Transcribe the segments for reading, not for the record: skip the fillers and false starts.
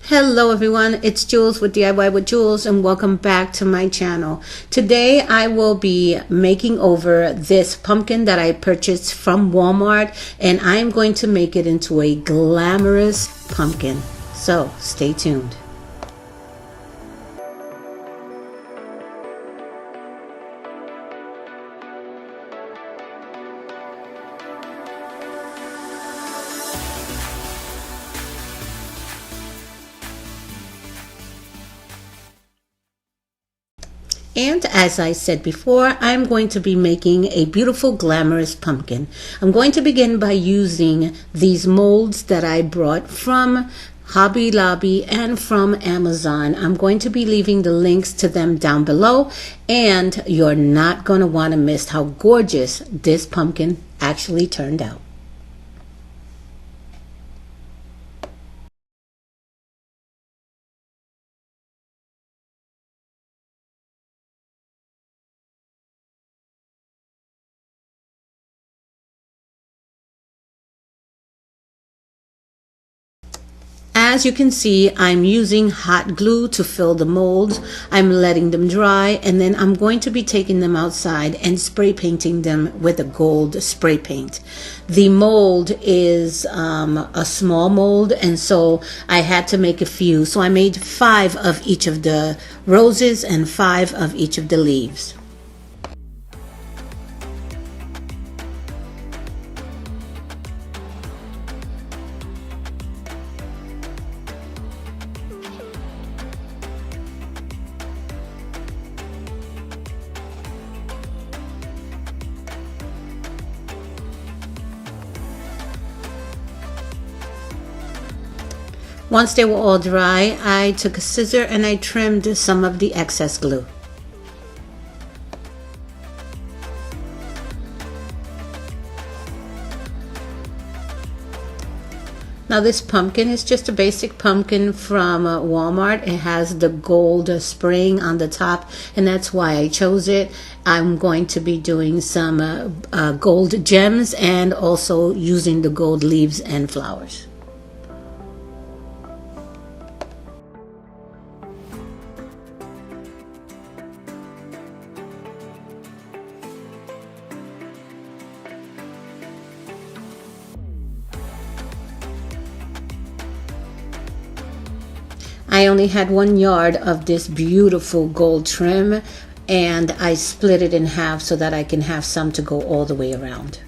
Hello everyone, it's Jules with DIY with Jules and welcome back to my channel. Today I will be making over this pumpkin that I purchased from Walmart, and I am going to make it into a glamorous pumpkin. So stay tuned. And as I said before, I'm going to be making a beautiful glamorous pumpkin. I'm going to begin by using these molds that I brought from Hobby Lobby and from Amazon. I'm going to be leaving the links to them down below, and you're not going to want to miss how gorgeous this pumpkin actually turned out. As you can see, I'm using hot glue to fill the molds. I'm letting them dry, and then I'm going to be taking them outside and spray painting them with a gold spray paint. The mold is a small mold, and so I had to make a few. So I made 5 of each of the roses and 5 of each of the leaves. Once they were all dry, I took a scissor and I trimmed some of the excess glue. Now this pumpkin is just a basic pumpkin from Walmart. It has the gold spraying on the top, and that's why I chose it. I'm going to be doing some gold gems and also using the gold leaves and flowers. I only had 1 yard of this beautiful gold trim, and I split it in half so that I can have some to go all the way around.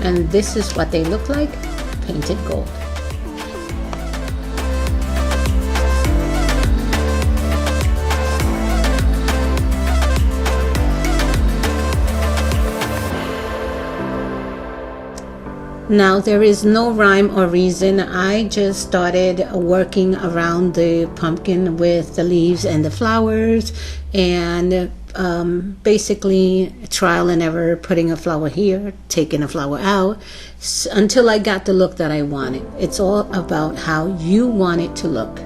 And this is what they look like, painted gold. Now there is no rhyme or reason. I just started working around the pumpkin with the leaves and the flowers, and basically trial and error, putting a flower here, taking a flower out, until I got the look that I wanted. It's all about how you want it to look.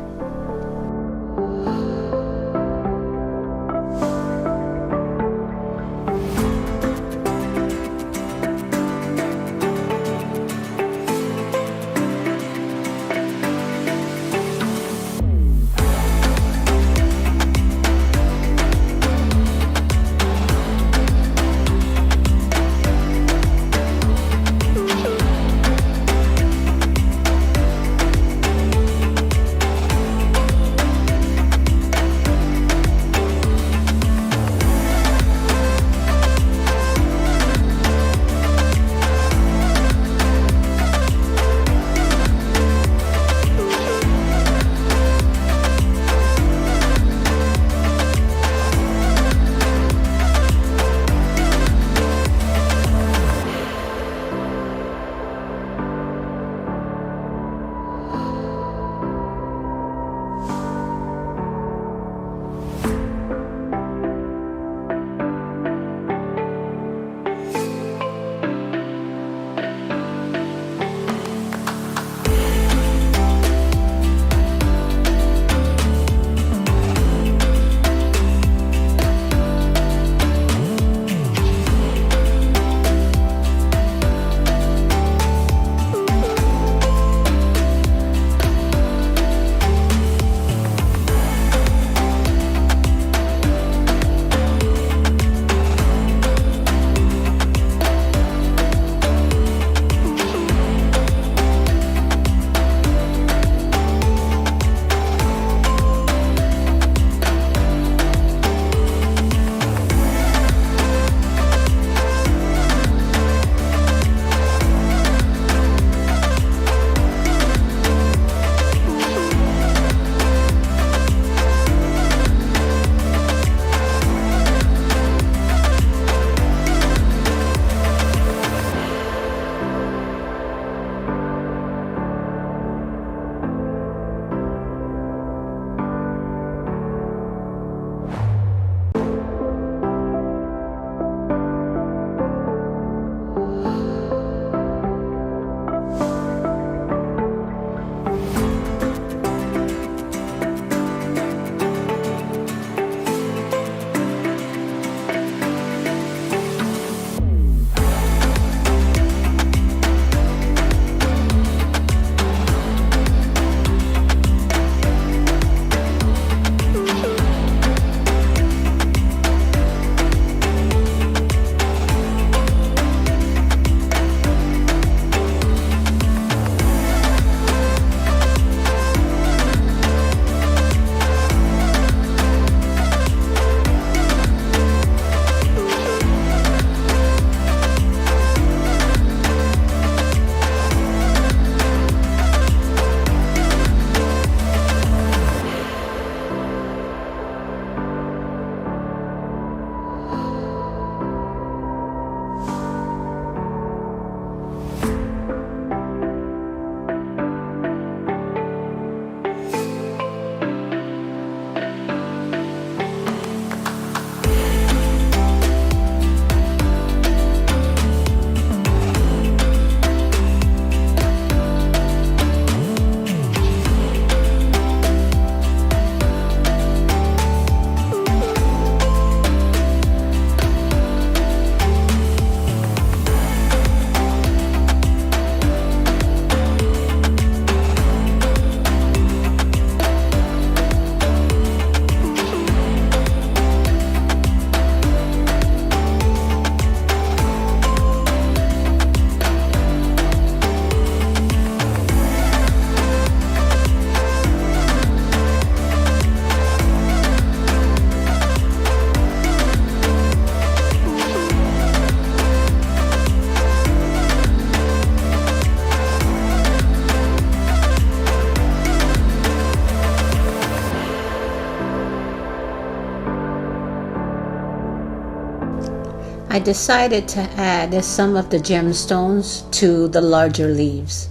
I decided to add some of the gemstones to the larger leaves.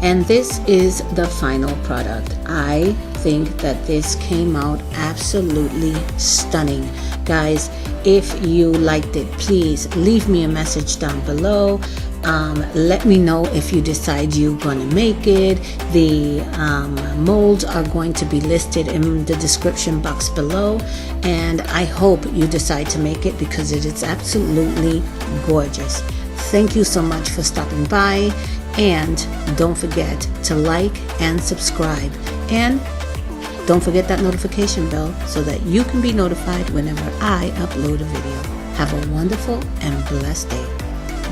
And this is the final product. I think that this came out absolutely stunning. Guys, if you liked it, please leave me a message down below. Let me know if you decide you're gonna make it. The molds are going to be listed in the description box below, and I hope you decide to make it because it is absolutely gorgeous. Thank you so much for stopping by, and don't forget to like and subscribe, and don't forget that notification bell so that you can be notified whenever I upload a video. Have a wonderful and blessed day.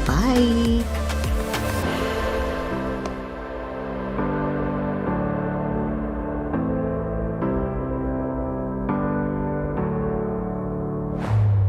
Bye.